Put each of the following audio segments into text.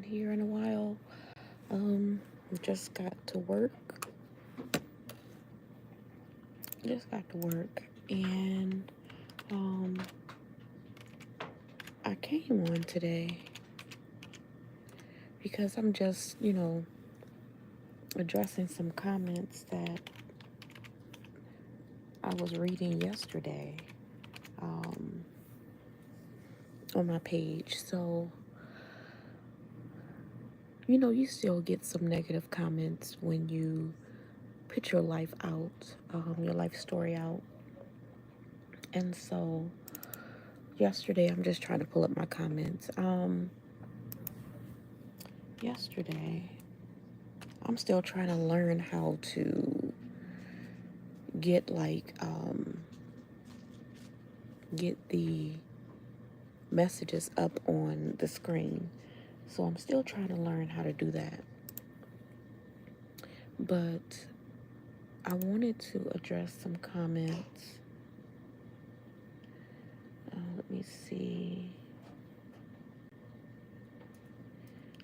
on here in a while. Um, just got to work. Just got to work, and um, I came on today because I'm just, addressing some comments that I was reading yesterday um, on my page. So, you still get some negative comments when you put your life out, your life story out. And so, yesterday, I'm just trying to pull up my comments. Yesterday, I'm still trying to learn how to get get the messages up on the screen. So I'm still trying to learn how to do that. But I wanted to address some comments. Let me see.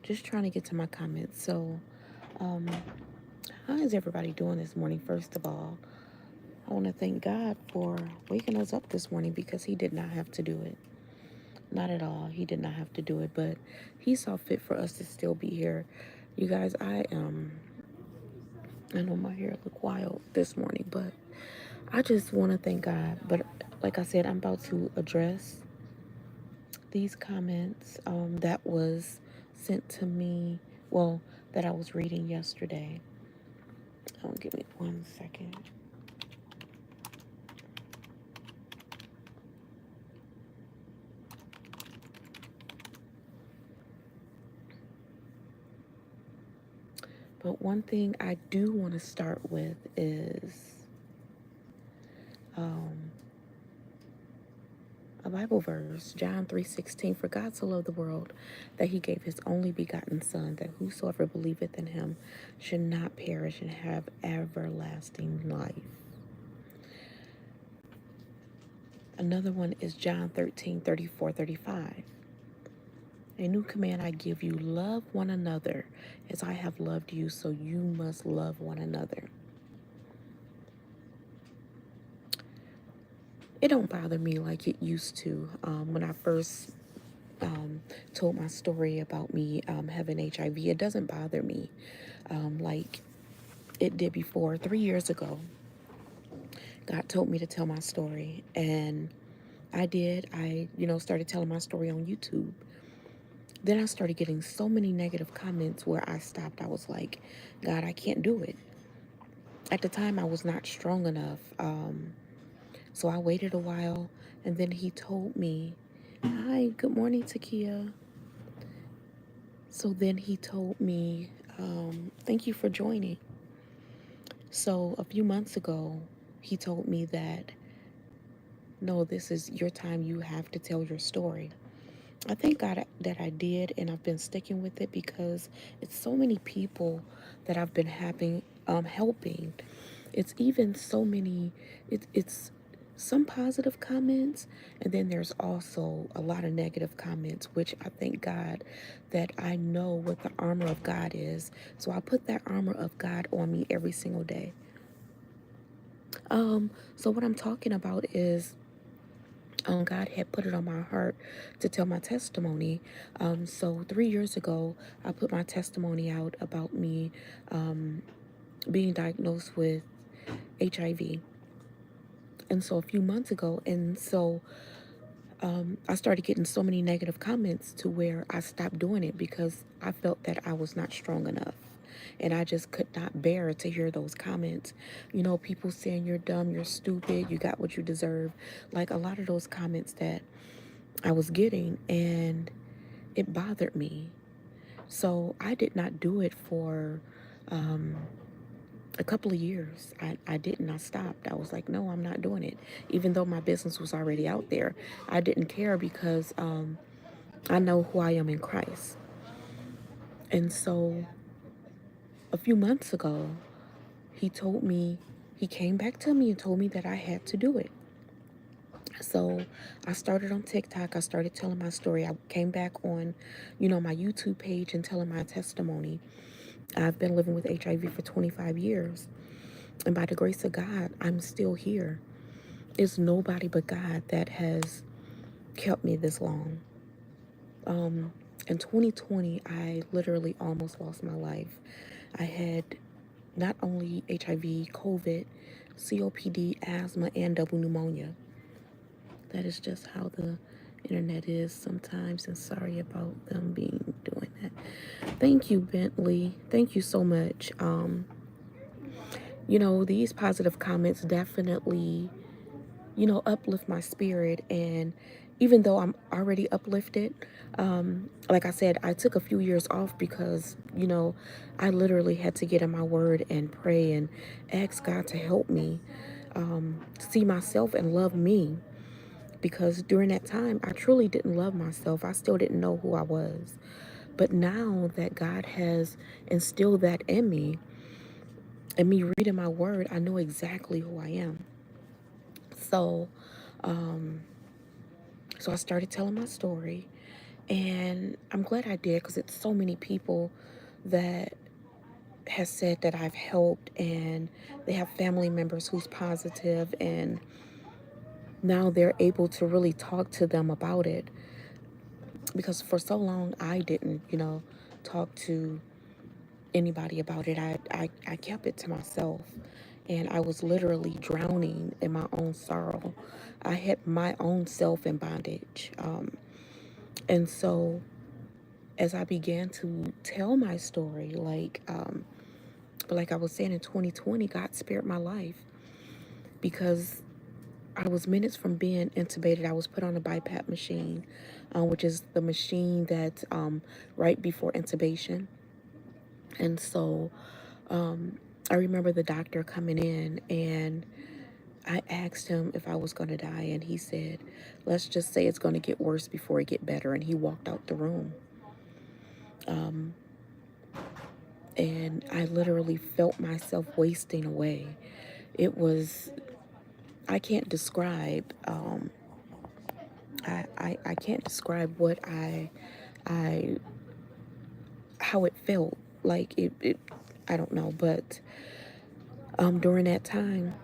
Just trying to get to my comments. So, how is everybody doing this morning? First of all, I want to thank God for waking us up this morning because He did not have to do it. Not at all. He did not have to do it, but He saw fit for us to still be here. You guys, I know my hair look wild this morning, but I just want to thank God. But like I said, I'm about to address these comments that was sent to me, well, that I was reading yesterday. Give me 1 second. But one thing I do want to start with is um, a Bible verse, John 3:16. For God so loved the world that He gave His only begotten Son, that whosoever believeth in Him should not perish and have everlasting life. Another one is John 13:34-35. A new command I give you, love one another as I have loved you, so you must love one another. It don't bother me like it used to. When I first told my story about me having HIV, it doesn't bother me like it did before. 3 years ago, God told me to tell my story, and I did. I, started telling my story on YouTube. Then I started getting so many negative comments where I stopped. I was like, God, I can't do it. At the time, I was not strong enough. So I waited a while, and then He told me, hi, good morning, Takia. So then He told me, thank you for joining. So a few months ago, He told me that, no, this is your time. You have to tell your story. I thank God that I did, and I've been sticking with it because it's so many people that I've been helping. It's even so many, it's some positive comments, and then there's also a lot of negative comments, which I thank God that I know what the armor of God is. So I put that armor of God on me every single day. So what I'm talking about is God had put it on my heart to tell my testimony. So 3 years ago, I put my testimony out about me being diagnosed with HIV. And so a few months ago, I started getting so many negative comments to where I stopped doing it because I felt that I was not strong enough. And I just could not bear to hear those comments. People saying you're dumb, you're stupid, you got what you deserve. Like a lot of those comments that I was getting, and it bothered me. So I did not do it for a couple of years. I didn't. I stopped. I was like, no, I'm not doing it. Even though my business was already out there, I didn't care because I know who I am in Christ. And so a few months ago, he came back to me and told me that I had to do it. So I started on TikTok. I started telling my story. I came back on, my YouTube page and telling my testimony. I've been living with HIV for 25 years. And by the grace of God, I'm still here. It's nobody but God that has kept me this long. In 2020, I literally almost lost my life. I had not only HIV, COVID, COPD, asthma, and double pneumonia. That is just how the internet is sometimes, and sorry about them being doing that. Thank you, Bentley. Thank you so much. These positive comments definitely, uplift my spirit. And even though I'm already uplifted, like I said, I took a few years off because, I literally had to get in my word and pray and ask God to help me see myself and love me. Because during that time, I truly didn't love myself. I still didn't know who I was. But now that God has instilled that in me, and me reading my word, I know exactly who I am. So, so I started telling my story, and I'm glad I did because it's so many people that has said that I've helped, and they have family members who's positive, and now they're able to really talk to them about it. Because for so long I didn't, talk to anybody about it. I kept it to myself, and I was literally drowning in my own sorrow. I had my own self in bondage. And so as I began to tell my story, but like I was saying, in 2020, God spared my life because I was minutes from being intubated. I was put on a BiPAP machine, which is the machine that right before intubation. And so I remember the doctor coming in, and I asked him if I was going to die, and he said, let's just say it's going to get worse before it get better. And he walked out the room. And I literally felt myself wasting away. It was, I can't describe, I can't describe what I, how it felt. Like I don't know, but during that time,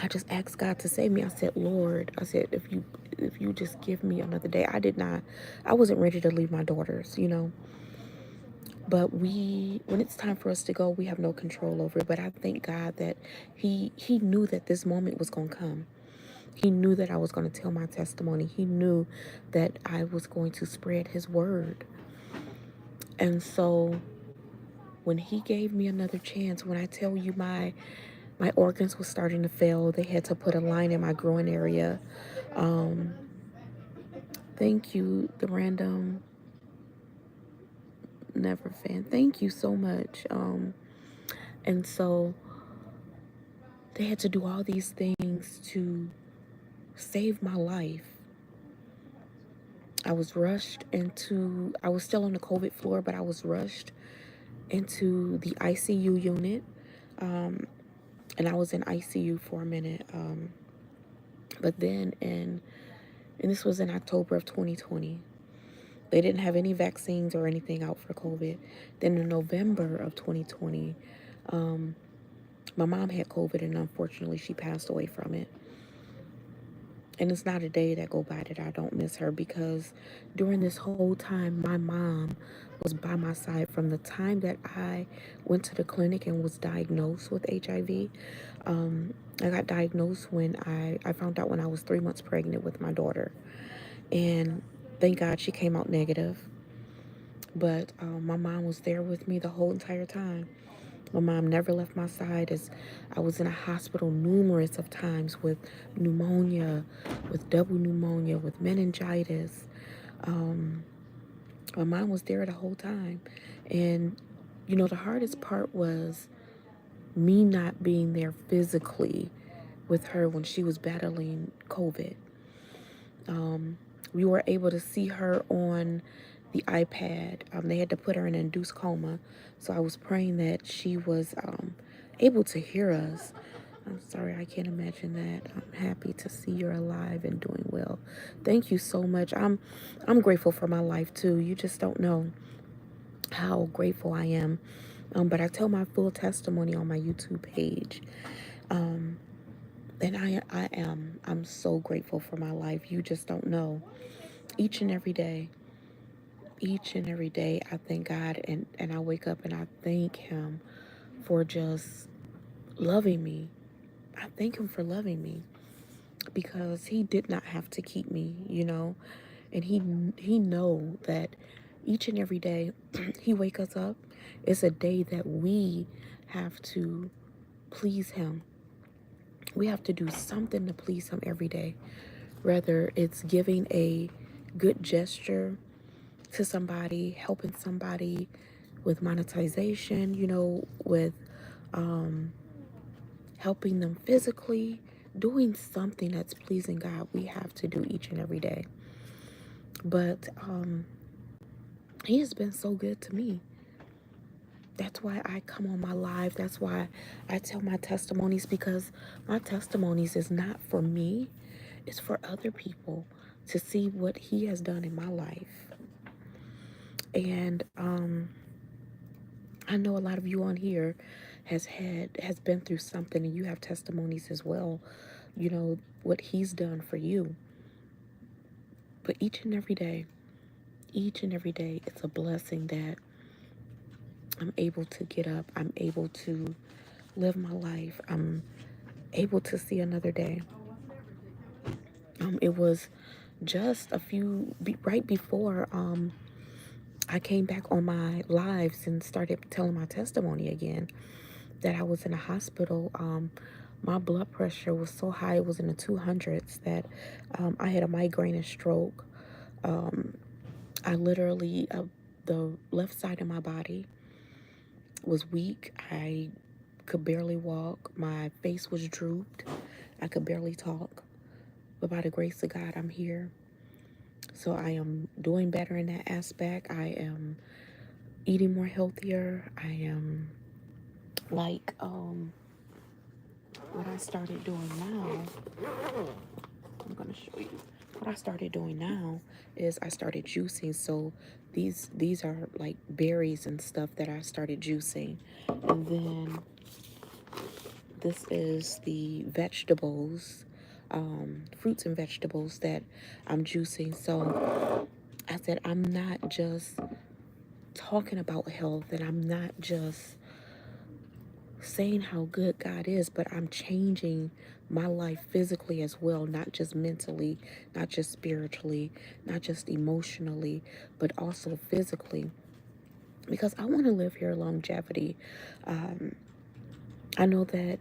I just asked God to save me. I said, Lord, I said, if you just give me another day. I wasn't ready to leave my daughters. But when it's time for us to go, we have no control over it. But I thank God that He knew that this moment was gonna come. He knew that I was gonna tell my testimony. He knew that I was going to spread His word. And so when He gave me another chance, when I tell you my organs were starting to fail, they had to put a line in my groin area. Thank you, the random never fan. Thank you so much. And so they had to do all these things to save my life. I was still on the COVID floor, but I was rushed into the ICU unit. And I was in ICU for a minute. But then and this was in October of 2020. They didn't have any vaccines or anything out for COVID. Then in November of 2020, my mom had COVID, and unfortunately she passed away from it. And it's not a day that go by that I don't miss her, because during this whole time, my mom was by my side from the time that I went to the clinic and was diagnosed with HIV. I got diagnosed when I found out when I was 3 months pregnant with my daughter. And thank God she came out negative. But my mom was there with me the whole entire time. My mom never left my side, as I was in a hospital numerous of times with pneumonia, with double pneumonia, with meningitis. My mom was there the whole time. And, the hardest part was me not being there physically with her when she was battling COVID. We were able to see her on the iPad. They had to put her in an induced coma. So I was praying that she was able to hear us. I'm sorry, I can't imagine that. I'm happy to see you're alive and doing well. Thank you so much. I'm grateful for my life too. You just don't know how grateful I am. But I tell my full testimony on my YouTube page. Um, and I'm so grateful for my life. You just don't know. Each and every day, each and every day, I thank God, and I wake up and I thank Him for just loving me. I thank Him for loving me because He did not have to keep me, and He know that each and every day He wake us up. It's a day that we have to please Him. We have to do something to please Him every day, whether it's giving a good gesture to somebody, helping somebody with monetization, with helping them physically, doing something that's pleasing God. We have to do each and every day. But He has been so good to me. That's why I come on my live. That's why I tell my testimonies, because my testimonies is not for me. It's for other people to see what He has done in my life. And I know a lot of you on here has been through something, and you have testimonies as well. What He's done for you. But each and every day, it's a blessing that I'm able to get up. I'm able to live my life. I'm able to see another day. It was just right before I came back on my lives and started telling my testimony again, that I was in a hospital. My blood pressure was so high, it was in the 200s, that I had a migraine and stroke. I literally, the left side of my body was weak. I could barely walk. My face was drooped. I could barely talk. But by the grace of God, I'm here. So I am doing better in that aspect. I am eating more healthier. I am like what I started doing now. I'm gonna show you. What I started doing now is I started juicing. So these are like berries and stuff that I started juicing. And then this is the vegetables, fruits and vegetables that I'm juicing. So I said, I'm not just talking about health, and I'm not just saying how good God is, but I'm changing my life physically as well, not just mentally, not just spiritually, not just emotionally, but also physically, because I want to live here longevity. I know that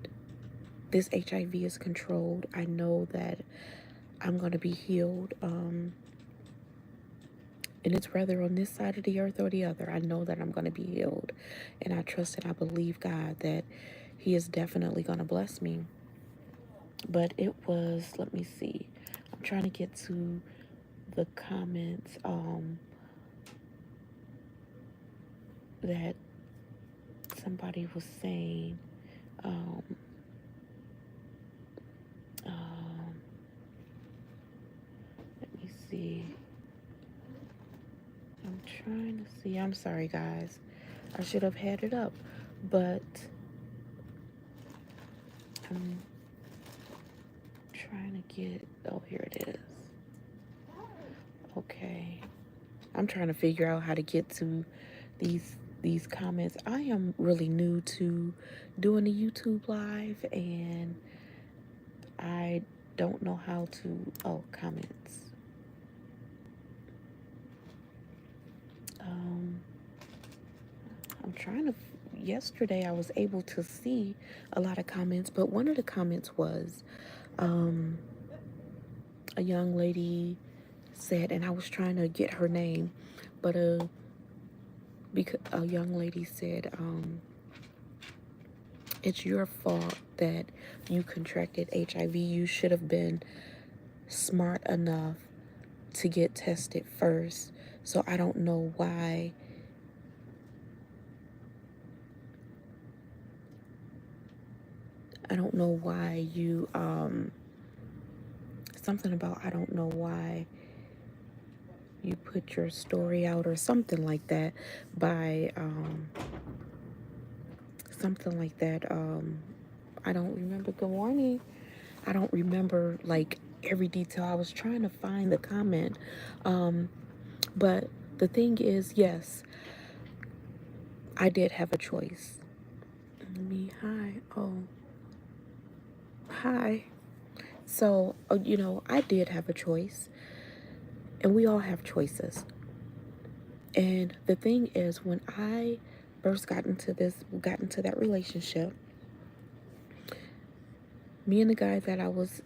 this HIV is controlled. I know that I'm going to be healed. And it's whether on this side of the earth or the other. I know that I'm going to be healed. And I trust and I believe God that He is definitely going to bless me. But it was, let me see. I'm trying to get to the comments that somebody was saying. Um, let me see. I'm trying to see. I'm sorry, guys. I should have had it up. But I'm trying to get, oh, here it is. Okay. I'm trying to figure out how to get to these comments. I am really new to doing the YouTube live, and I don't know how to, oh, comments. I'm trying to, yesterday I was able to see a lot of comments, but one of the comments was a young lady said, and I was trying to get her name, but because a young lady said, it's your fault that you contracted HIV. You should have been smart enough to get tested first. So I don't know why I don't know why you, something about, I don't know why you put your story out or something like that by, something like that. I don't remember. Good morning. I don't remember like every detail. I was trying to find the comment. But the thing is, yes, I did have a choice. Me, hi. Oh, hi. So, I did have a choice, and we all have choices. And the thing is, when I first got into that relationship, me and the guy that I was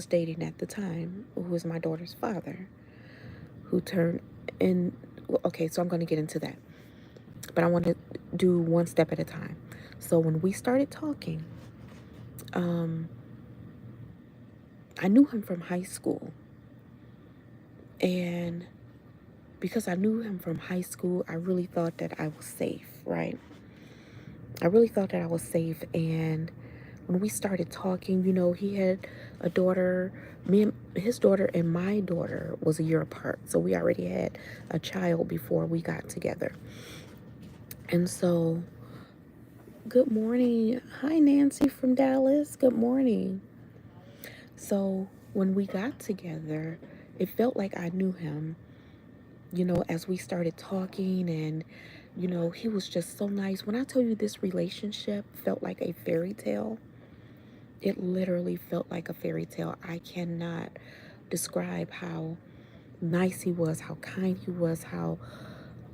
dating at the time, who was my daughter's father, who turned in. Okay, so I'm going to get into that, but I want to do one step at a time. So when we started talking, um, I knew him from high school, and because I knew him from high school, I really thought that I was safe, right? I really thought that I was safe, and when we started talking, he had a daughter. His daughter and my daughter was a year apart, so we already had a child before we got together. And so, good morning. Hi, Nancy from Dallas. Good morning. So, when we got together, it felt like I knew him, as we started talking, and, he was just so nice. When I tell you this relationship felt like a fairy tale, it literally felt like a fairy tale. I cannot describe how nice he was, how kind he was, how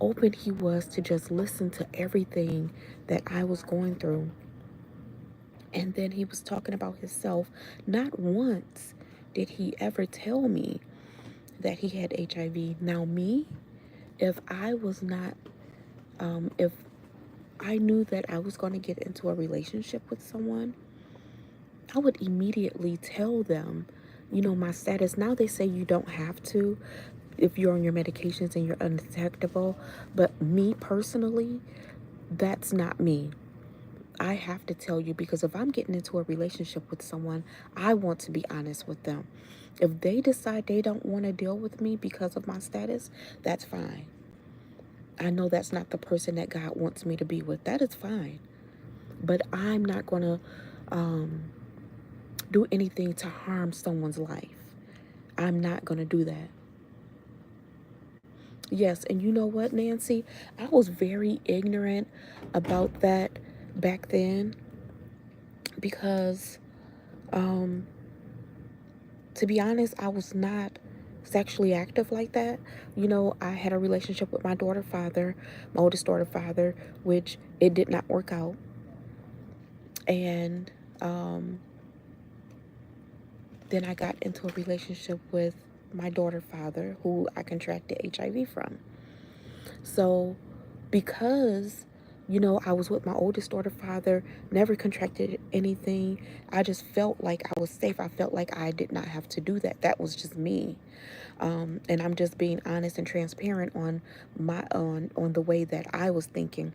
open he was to just listen to everything that I was going through. And then he was talking about himself. Not once did he ever tell me that he had HIV. Now, me, if I was not, if I knew that I was going to get into a relationship with someone, I would immediately tell them, my status. Now they say you don't have to if you're on your medications and you're undetectable. But me personally, that's not me. I have to tell you, because if I'm getting into a relationship with someone, I want to be honest with them. If they decide they don't want to deal with me because of my status, that's fine. I know that's not the person that God wants me to be with. That is fine. But I'm not going to do anything to harm someone's life. I'm not going to do that. Yes, and you know what, Nancy? I was very ignorant about that back then because, to be honest, I was not sexually active like that. I had a relationship with my oldest daughter father, which it did not work out. And then I got into a relationship with my daughter father, who I contracted HIV from. So, because, I was with my oldest daughter father, never contracted anything, I just felt like I was safe. I felt like I did not have to do that. That was just me. And I'm just being honest and transparent on the way that I was thinking.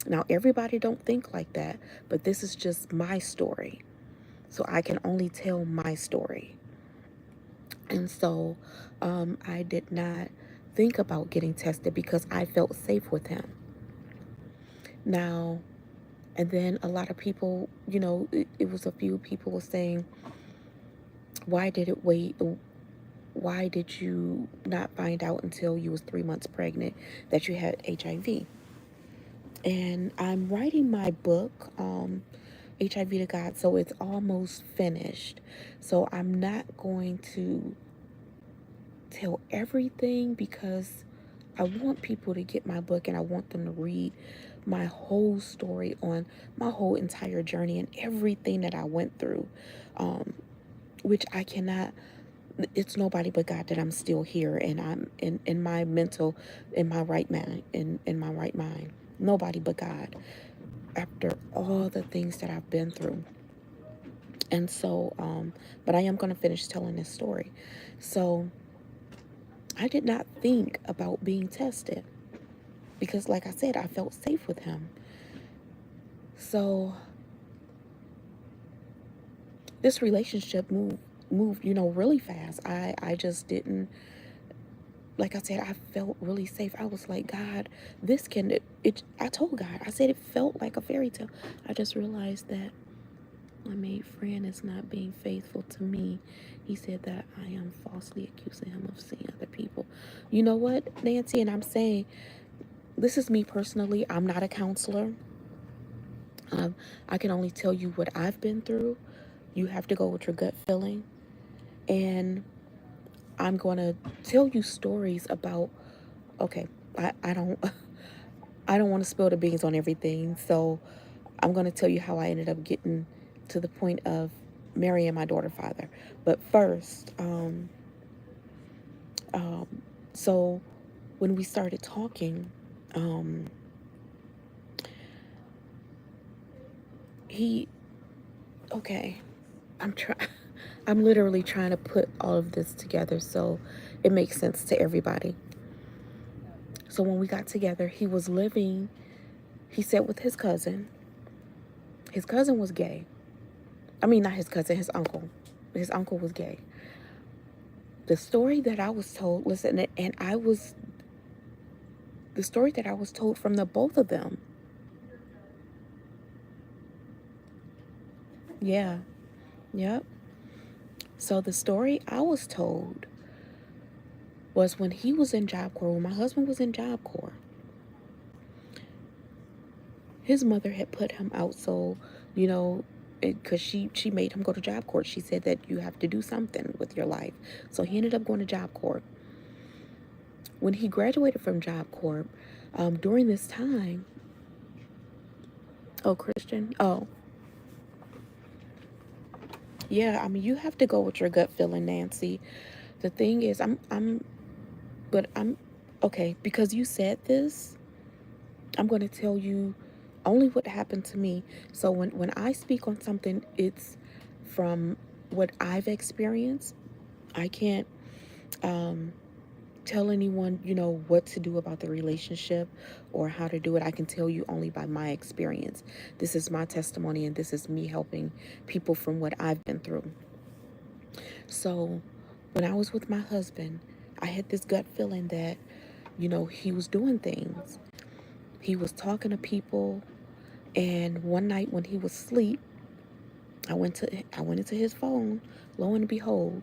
Now, everybody don't think like that, but this is just my story. So I can only tell my story. And so I did not think about getting tested because I felt safe with him. Now, and then a lot of people, it was a few people were saying, why did it wait? Why did you not find out until you was 3 months pregnant that you had HIV? And I'm writing my book, HIV to God, so it's almost finished. So I'm not going to tell everything because I want people to get my book and I want them to read my whole story on my whole entire journey and everything that I went through, which I cannot. It's nobody but God that I'm still here and I'm in my mental, in my right mind, in my right mind. Nobody but God. After all the things that I've been through. And so, but I am going to finish telling this story. So I did not think about being tested because, like I said, I felt safe with him. So this relationship moved, really fast. I just didn't, like I said, I felt really safe. I was like, God, this can it I told God, I said it felt like a fairy tale. I just realized that my maid friend is not being faithful to me. He said that I am falsely accusing him of seeing other people. You know what, Nancy? And I'm saying, this is me personally. I'm not a counselor. Um, I can only tell you what I've been through. You have to go with your gut feeling. And I'm going to tell you stories about, okay, I don't I don't want to spill the beans on everything. So I'm going to tell you how I ended up getting to the point of marrying my daughter father. But first, um, so when we started talking, um, he, okay, I'm trying, I'm literally trying to put all of this together so it makes sense to everybody. So when we got together, he said with his cousin. His cousin was gay. I mean, not his cousin, his uncle. His uncle was gay. The story that I was told, listen, and the story that I was told from the both of them. Yeah, yep. So the story I was told was when he was in Job Corps, when my husband was in Job Corps, his mother had put him out so, you know, because she made him go to Job Corps. She said that you have to do something with your life. So he ended up going to Job Corps. When he graduated from Job Corps, during this time, oh, Christian, oh, yeah, I mean, you have to go with your gut feeling, Nancy. The thing is, but I'm, okay, because you said this, I'm going to tell you only what happened to me. So when I speak on something, it's from what I've experienced. I can't tell anyone, what to do about the relationship or how to do it. I can tell you only by my experience. This is my testimony, and this is me helping people from what I've been through. So when I was with my husband, I had this gut feeling that, he was doing things. He was talking to people, and one night when he was asleep, I went into his phone. Lo and behold,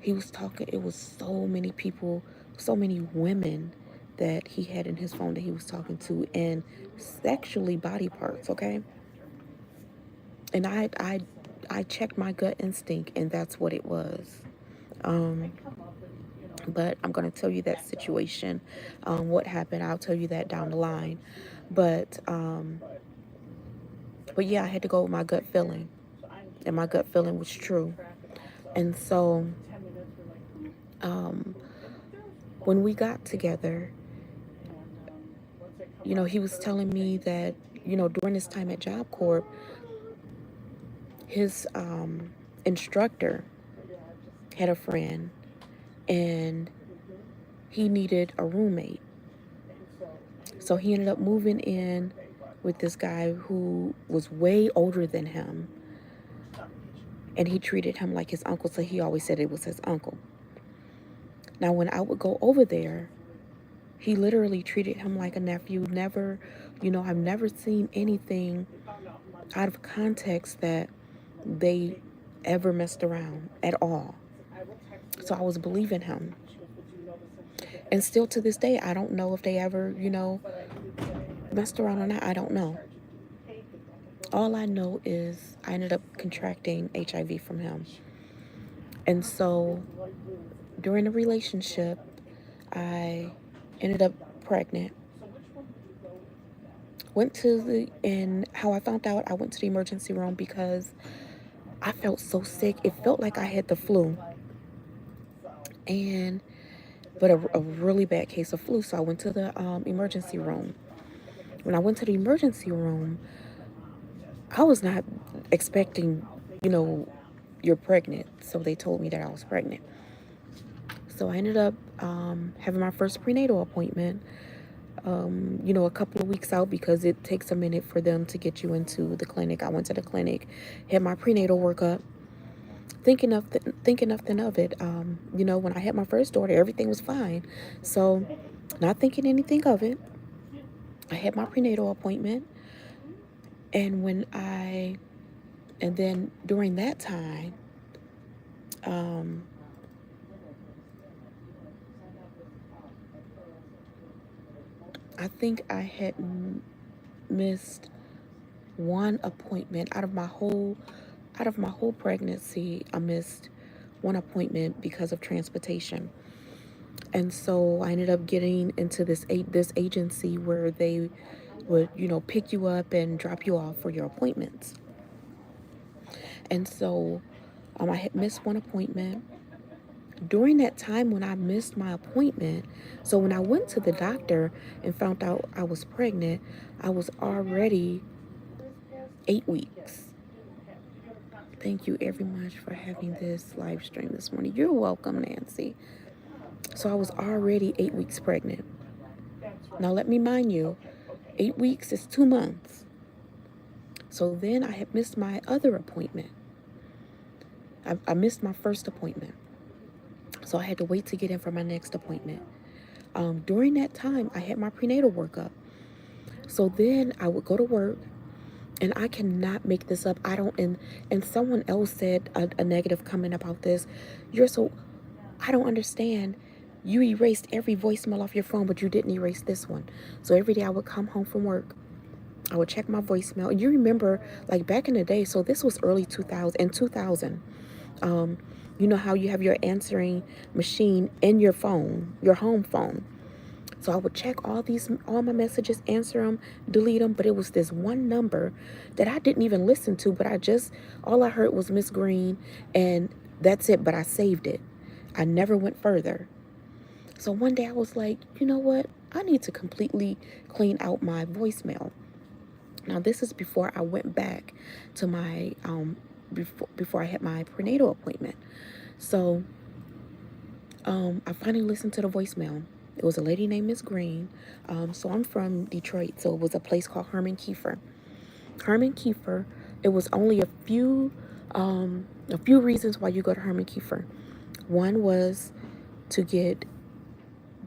he was talking. It was so many people, so many women that he had in his phone that he was talking to, and sexually body parts. Okay, and I checked my gut instinct, and that's what it was. Um, but I'm gonna tell you that situation. What happened? I'll tell you that down the line. But but yeah, I had to go with my gut feeling, and my gut feeling was true. And so, um, when we got together, he was telling me that, during his time at Job Corps, his instructor had a friend, and he needed a roommate. So he ended up moving in with this guy who was way older than him, and he treated him like his uncle, so he always said it was his uncle. Now, when I would go over there, he literally treated him like a nephew. Never, I've never seen anything out of context that they ever messed around at all. So I was believing him. And still to this day, I don't know if they ever, messed around or not. I don't know. All I know is I ended up contracting HIV from him. And so during the relationship, I ended up pregnant. And how I found out, I went to the emergency room because I felt so sick. It felt like I had the flu. But a really bad case of flu. So I went to the emergency room. When I went to the emergency room, I was not expecting, you know, you're pregnant. So they told me that I was pregnant. So I ended up having my first prenatal appointment, a couple of weeks out because it takes a minute for them to get you into the clinic. I went to the clinic, had my prenatal workup. thinking nothing of it. When I had my first daughter, everything was fine. So, not thinking anything of it, I had my prenatal appointment, and and then during that time, um, I think I had missed one appointment out of my whole pregnancy. I missed one appointment because of transportation. And so I ended up getting into this agency where they would, pick you up and drop you off for your appointments. And so I had missed one appointment. During that time when I missed my appointment, so when I went to the doctor and found out I was pregnant, I was already 8 weeks. Thank you very much for having this live stream this morning. You're welcome, Nancy. So I was already 8 weeks pregnant. Now let me mind you, 8 weeks is 2 months. So then I had missed my other appointment. I missed my first appointment. So I had to wait to get in for my next appointment. During that time, I had my prenatal workup. So then I would go to work, and I cannot make this up. And someone else said a negative comment about this. I don't understand. You erased every voicemail off your phone, but you didn't erase this one. So every day I would come home from work, I would check my voicemail. And you remember, like back in the day, so this was early 2000, in 2000. You know how you have your answering machine in your phone, your home phone. So I would check all my messages, answer them, delete them. But it was this one number that I didn't even listen to, but all I heard was Miss Green, and that's it. But I saved it. I never went further. So one day I was like, you know what? I need to completely clean out my voicemail. Now this is before I went back to my, before I had my prenatal appointment. So I finally listened to the voicemail. It was a lady named Miss Green. So I'm from Detroit, so it was a place called Herman Kiefer. Herman Kiefer, it was only a few reasons why you go to Herman Kiefer. One was to get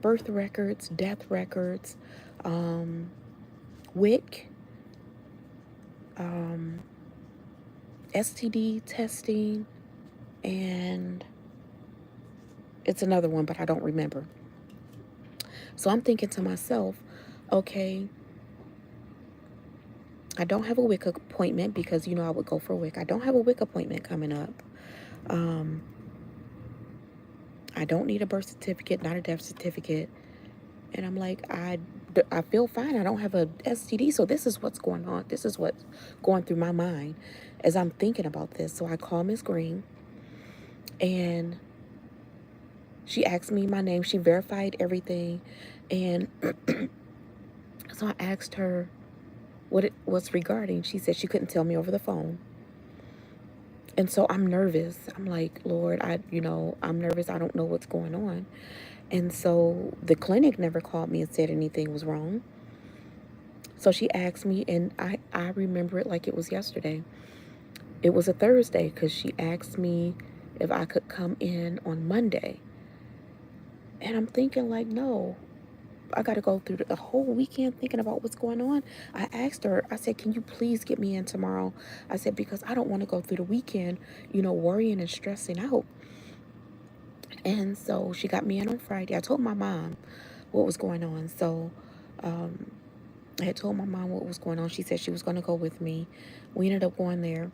birth records, death records, WIC, STD testing, and it's another one, but I don't remember. So I'm thinking to myself, okay, I don't have a WIC appointment because, I would go for a WIC. I don't have a WIC appointment coming up. I don't need a birth certificate, not a death certificate. And I'm like, I feel fine. I don't have a STD. So this is what's going on. This is what's going through my mind as I'm thinking about this. So I call Miss Green, and she asked me my name. She verified everything. And so I asked her what it was regarding. She said she couldn't tell me over the phone. And so I'm nervous. I'm like, Lord, I'm nervous. I don't know what's going on. And so the clinic never called me and said anything was wrong. So she asked me, and I remember it like it was yesterday. It was a Thursday because she asked me if I could come in on Monday. And I'm thinking like, no, I got to go through the whole weekend thinking about what's going on. I asked her, I said, can you please get me in tomorrow? I said, because I don't want to go through the weekend, worrying and stressing out. And so she got me in on Friday. I told my mom what was going on. So I had told my mom what was going on. She said she was going to go with me. We ended up going there.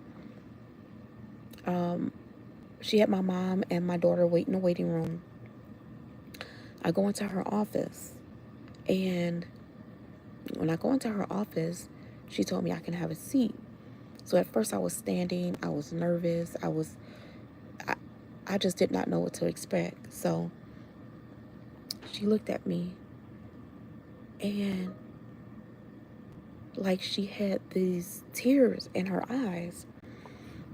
She had my mom and my daughter wait in the waiting room. I go into her office. And when I go into her office, she told me I can have a seat. So at first I was standing. I was nervous. I just did not know what to expect. So she looked at me, and like she had these tears in her eyes.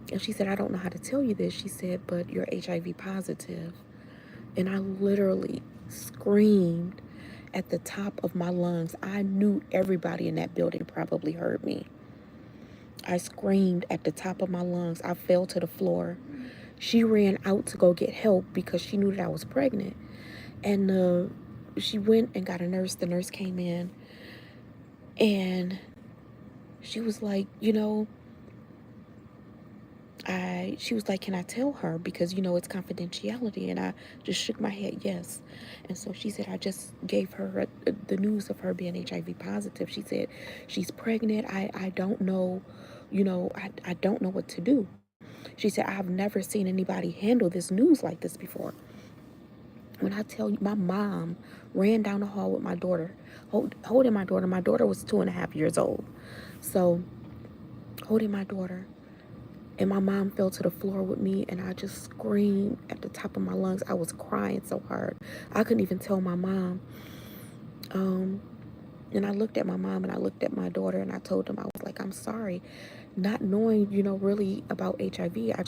And she said, I don't know how to tell you this. She said, but you're HIV positive. And I literally screamed at the top of my lungs. I knew everybody in that building probably heard me. I screamed at the top of my lungs. I fell to the floor. She ran out to go get help because she knew that I was pregnant. And she went and got a nurse. The nurse came in and she was like, she was like, can I tell her? Because, it's confidentiality. And I just shook my head, yes. And so she said, I just gave her the news of her being HIV positive. She said, she's pregnant. I don't know, I don't know what to do. She said, I've never seen anybody handle this news like this before. When I tell you, my mom ran down the hall with my daughter, holding my daughter. My daughter was 2.5 years old. So, holding my daughter. And my mom fell to the floor with me, and I just screamed at the top of my lungs. I was crying so hard. I couldn't even tell my mom. And I looked at my mom and I looked at my daughter and I told them, I was like, I'm sorry. Not knowing, really about HIV, I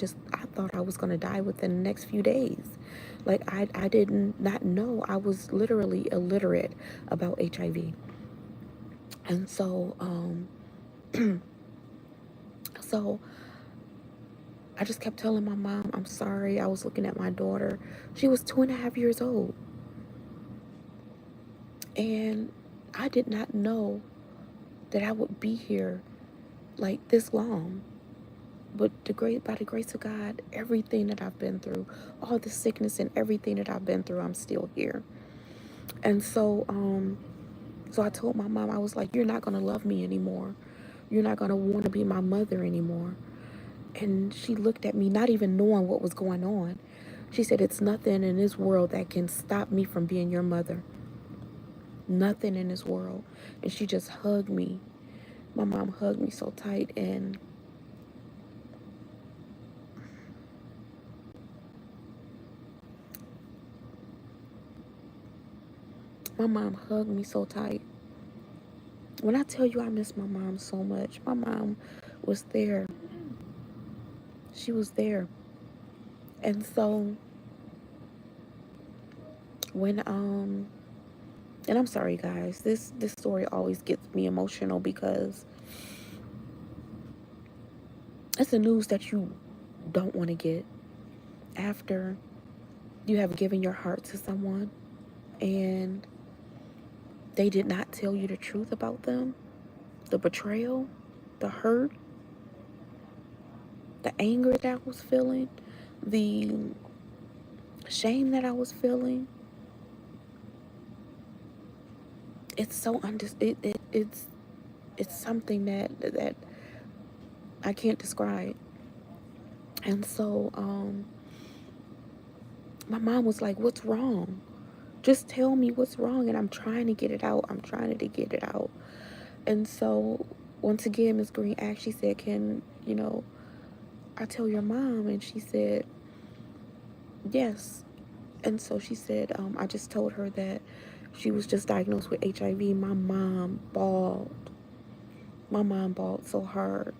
thought I was going to die within the next few days. Like, I did not know. I was literally illiterate about HIV. And so I just kept telling my mom, I'm sorry. I was looking at my daughter. She was 2.5 years old. And I did not know that I would be here like this long. But by the grace of God, everything that I've been through, all the sickness and everything that I've been through, I'm still here. And so I told my mom, I was like, you're not gonna love me anymore. You're not gonna want to be my mother anymore. And she looked at me, not even knowing what was going on. She said, it's nothing in this world that can stop me from being your mother. Nothing in this world. And she just hugged me. My mom hugged me so tight, and my mom hugged me so tight. When I tell you I miss my mom so much, my mom was there. She was there. And so when and I'm sorry guys, this story always gets me emotional because it's the news that you don't want to get after you have given your heart to someone and they did not tell you the truth about them. The betrayal, the hurt, the anger that I was feeling, the shame that I was feeling. It's so it's something that I can't describe. And so my mom was like, what's wrong? Just tell me what's wrong. And I'm trying to get it out. I'm trying to get it out. And so once again, Miss Green asked, she said, can, I tell your mom? And she said, yes. And so she said, I just told her that she was just diagnosed with HIV. My mom bawled. My mom bawled so hard.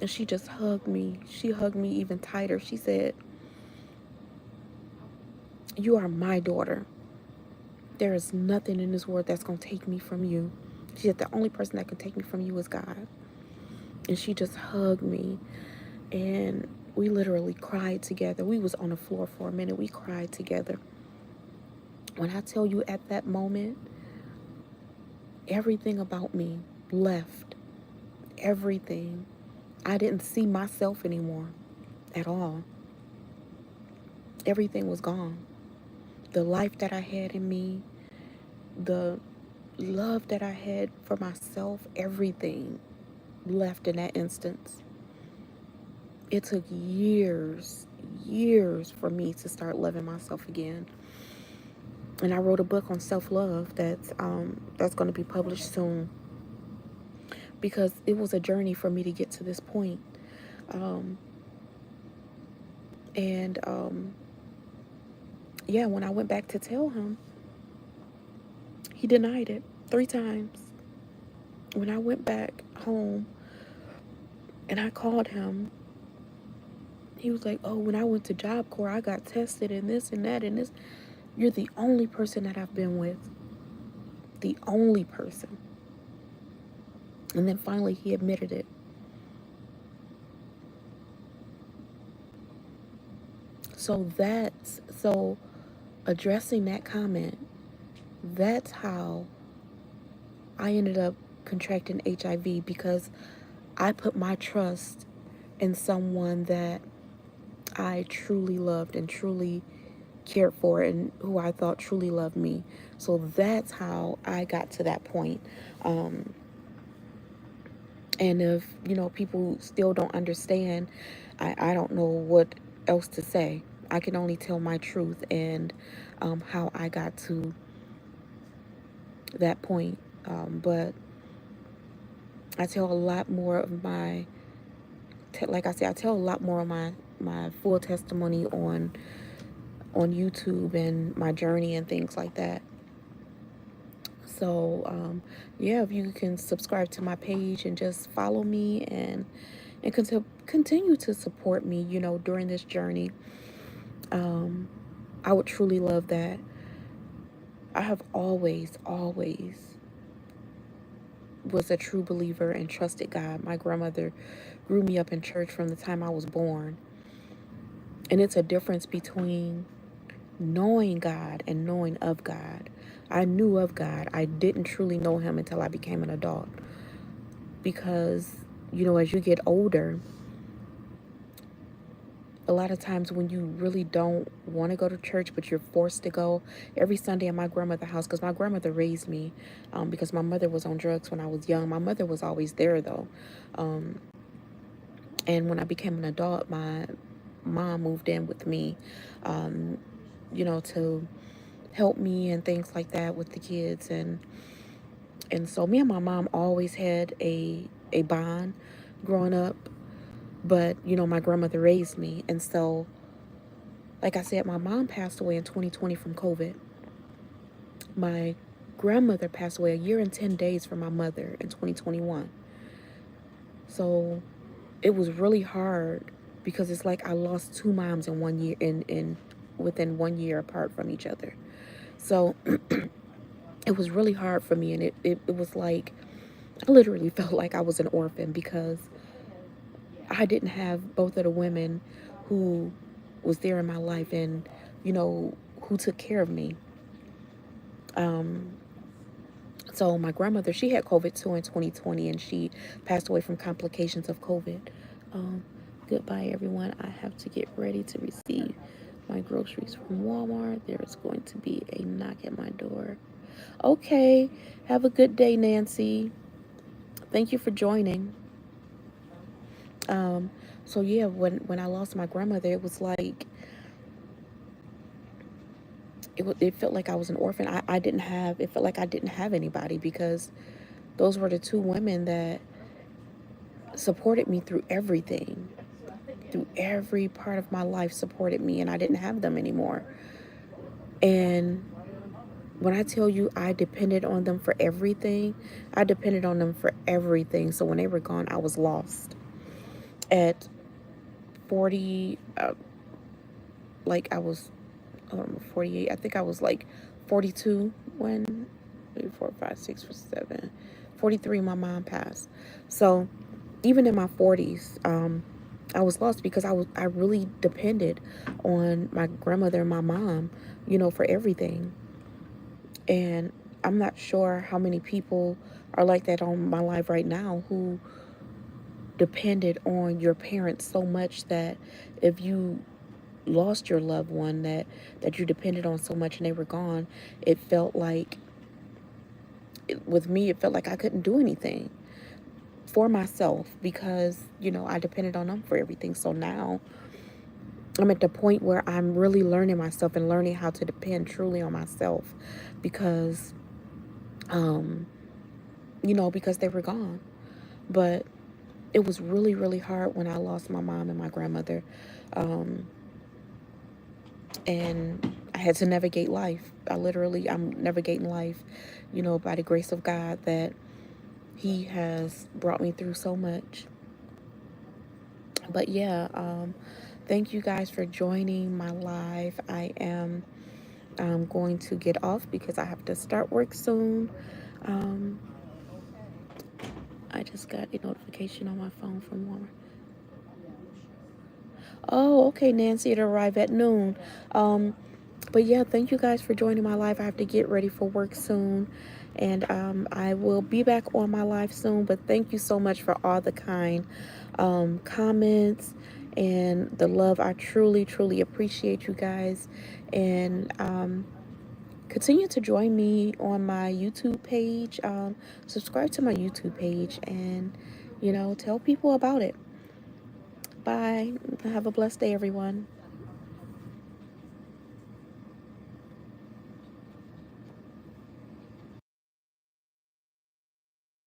And she just hugged me. She hugged me even tighter. She said, you are my daughter. There is nothing in this world that's going to take me from you. She said, the only person that can take me from you is God. And she just hugged me. And we literally cried together. We was on the floor for a minute. We cried together. When I tell you at that moment, everything about me left. Everything. I didn't see myself anymore at all. Everything was gone. The life that I had in me, the love that I had for myself, everything left in that instance. It took years for me to start loving myself again. And I wrote a book on self-love that's going to be published soon, because it was a journey for me to get to this point. And yeah, when I went back to tell him, he denied it 3 times. When I went back home and I called him, he was like, oh, when I went to Job Corps, I got tested and this and that and this. You're the only person that I've been with. The only person. And then finally he admitted it. So addressing that comment, that's how I ended up contracting HIV, because I put my trust in someone that I truly loved and truly cared for, and who I thought truly loved me. So that's how I got to that point. Um, and if, people still don't understand, I don't know what else to say. I can only tell my truth, and how I got to that point. But I tell a lot more of my, like I said, I tell a lot more of my full testimony on YouTube and my journey and things like that. So yeah, if you can subscribe to my page and just follow me, and continue to support me, during this journey. I would truly love that. I have always was a true believer and trusted God. My grandmother grew me up in church from the time I was born. And it's a difference between knowing God and knowing of God. I knew of God. I didn't truly know him until I became an adult. Because, as you get older, a lot of times when you really don't want to go to church, but you're forced to go every Sunday at my grandmother's house, because my grandmother raised me, because my mother was on drugs when I was young. My mother was always there, though. And when I became an adult, my mom moved in with me, um, to help me and things like that with the kids. And so me and my mom always had a bond growing up. But, my grandmother raised me. And so, like I said, my mom passed away in 2020 from COVID. My grandmother passed away a year and 10 days from my mother in 2021. So it was really hard, because it's like I lost two moms in 1 year, in within 1 year apart from each other. So it was really hard for me, and it was like I literally felt like I was an orphan, because I didn't have both of the women who was there in my life, and who took care of me. So my grandmother, she had COVID too in 2020, and she passed away from complications of COVID. Um, Goodbye, everyone. I have to get ready to receive my groceries from Walmart. There is going to be a knock at my door. Okay. Have a good day, Nancy. Thank you for joining. Um, so yeah, when I lost my grandmother, it was like it felt like I was an orphan. I didn't have, it felt like I didn't have anybody, because those were the two women that supported me through everything, through every part of my life, supported me, and I didn't have them anymore. And when I tell you I depended on them for everything, I depended on them for everything. So when they were gone, I was lost. At 40, like I was, 48. I think I was like 42 when 3, 4, 5, 6, 7, 43. My mom passed. So even in my 40s, I was lost, because I really depended on my grandmother and my mom, for everything. And I'm not sure how many people are like that on my life right now, who depended on your parents so much that if you lost your loved one that you depended on so much, and they were gone, it felt like, with me, it felt like I couldn't do anything for myself, because I depended on them for everything. So now I'm at the point where I'm really learning myself and learning how to depend truly on myself, because because they were gone. But it was really, really hard when I lost my mom and my grandmother. And I had to navigate life. I'm navigating life, by the grace of God, that he has brought me through so much. But yeah, thank you guys for joining my live. I am going to get off, because I have to start work soon. I just got a notification on my phone from Walmart. Oh, okay, Nancy, it'll arrive at noon. Um, but yeah, thank you guys for joining my live. I have to get ready for work soon. And I will be back on my live soon. But thank you so much for all the kind comments and the love. I truly, truly appreciate you guys. And continue to join me on my YouTube page. Subscribe to my YouTube page and, tell people about it. Bye. Have a blessed day, everyone.